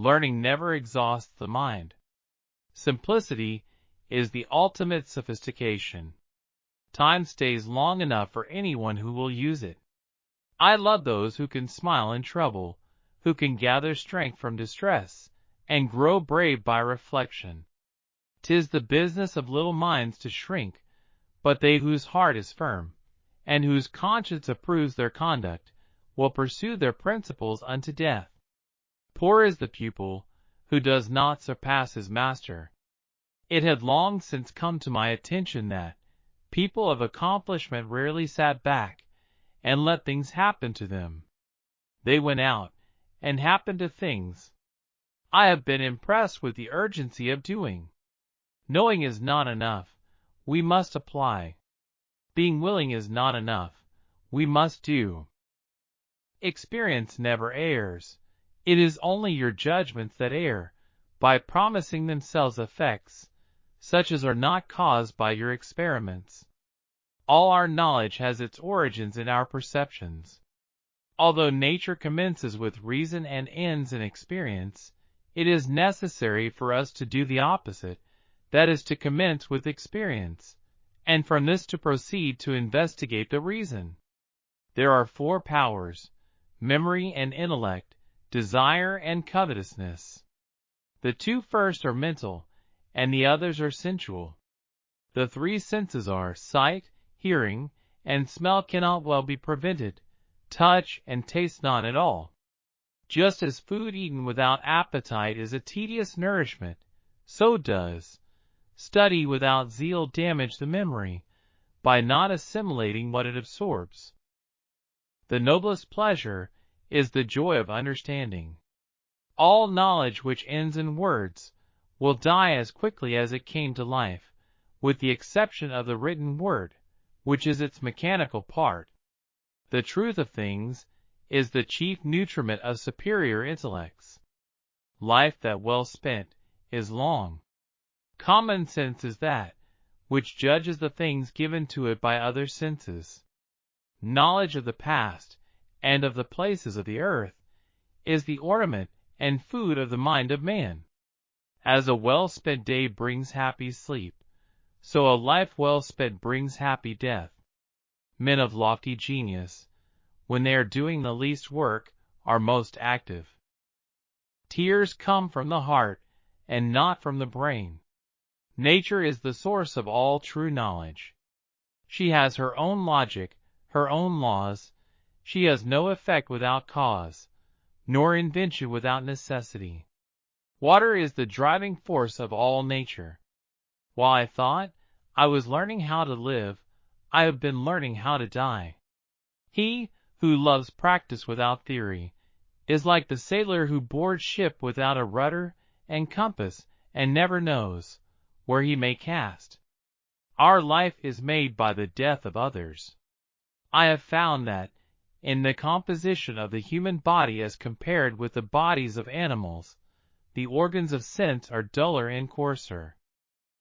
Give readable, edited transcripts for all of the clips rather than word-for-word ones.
Learning never exhausts the mind. Simplicity is the ultimate sophistication. Time stays long enough for anyone who will use it. I love those who can smile in trouble, who can gather strength from distress, and grow brave by reflection. 'Tis the business of little minds to shrink, but they whose heart is firm, and whose conscience approves their conduct, will pursue their principles unto death. Poor is the pupil who does not surpass his master. It had long since come to my attention that people of accomplishment rarely sat back and let things happen to them. They went out and happened to things. I have been impressed with the urgency of doing. Knowing is not enough, we must apply. Being willing is not enough, we must do. Experience never errs. It is only your judgments that err, by promising themselves effects, such as are not caused by your experiments. All our knowledge has its origins in our perceptions. Although nature commences with reason and ends in experience, it is necessary for us to do the opposite, that is to commence with experience, and from this to proceed to investigate the reason. There are four powers: memory and intellect, desire and covetousness. The two first are mental, and the others are sensual. The three senses are sight, hearing, and smell cannot well be prevented, touch and taste not at all. Just as food eaten without appetite is a tedious nourishment, so does study without zeal damage the memory, by not assimilating what it absorbs. The noblest pleasure is the joy of understanding. All knowledge which ends in words will die as quickly as it came to life, with the exception of the written word, which is its mechanical part. The truth of things is the chief nutriment of superior intellects. Life that well spent is long. Common sense is that which judges the things given to it by other senses. Knowledge of the past and of the places of the earth is the ornament and food of the mind of man. As a well-spent day brings happy sleep, so a life well spent brings happy death. Men of lofty genius, when they are doing the least work, are most active. Tears come from the heart, and not from the brain. Nature is the source of all true knowledge. She has her own logic, her own laws. She has no effect without cause, nor invention without necessity. Water is the driving force of all nature. While I thought I was learning how to live, I have been learning how to die. He who loves practice without theory is like the sailor who boards ship without a rudder and compass and never knows where he may cast. Our life is made by the death of others. I have found that in the composition of the human body as compared with the bodies of animals, the organs of sense are duller and coarser.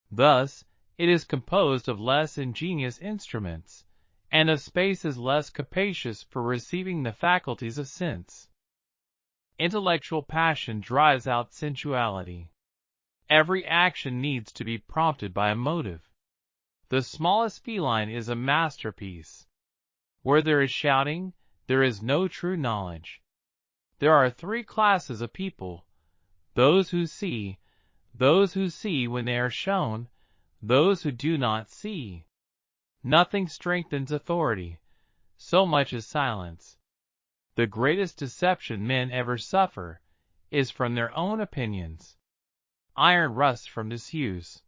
Thus, it is composed of less ingenious instruments, and of spaces less capacious for receiving the faculties of sense. Intellectual passion drives out sensuality. Every action needs to be prompted by a motive. The smallest feline is a masterpiece. Where there is shouting, there is no true knowledge. There are three classes of people: those who see when they are shown, those who do not see. Nothing strengthens authority so much as silence. The greatest deception men ever suffer is from their own opinions. Iron rusts from disuse.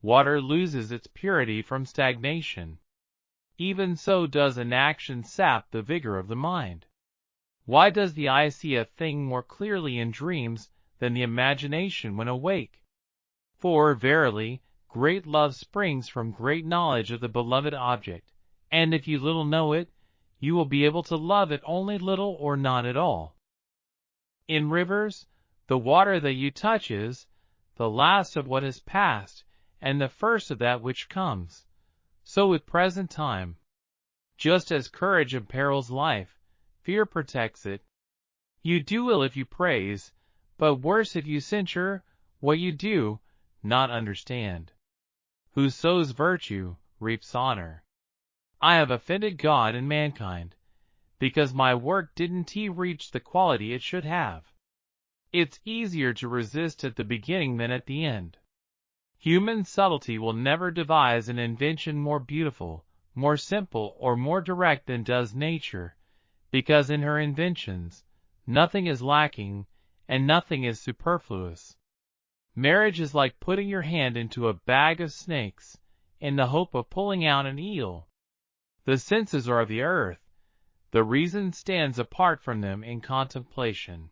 Water loses its purity from stagnation. Even so does inaction sap the vigor of the mind. Why does the eye see a thing more clearly in dreams than the imagination when awake? For, verily, great love springs from great knowledge of the beloved object, and if you little know it, you will be able to love it only little or not at all. In rivers, the water that you touch is the last of what has passed, and the first of that which comes. So with present time. Just as courage imperils life, fear protects it. You do ill if you praise, but worse if you censure what you do not understand. Who sows virtue reaps honor. I have offended God and mankind, because my work didn't reach the quality it should have. It's easier to resist at the beginning than at the end. Human subtlety will never devise an invention more beautiful, more simple, or more direct than does nature, because in her inventions, nothing is lacking and nothing is superfluous. Marriage is like putting your hand into a bag of snakes in the hope of pulling out an eel. The senses are of the earth. The reason stands apart from them in contemplation.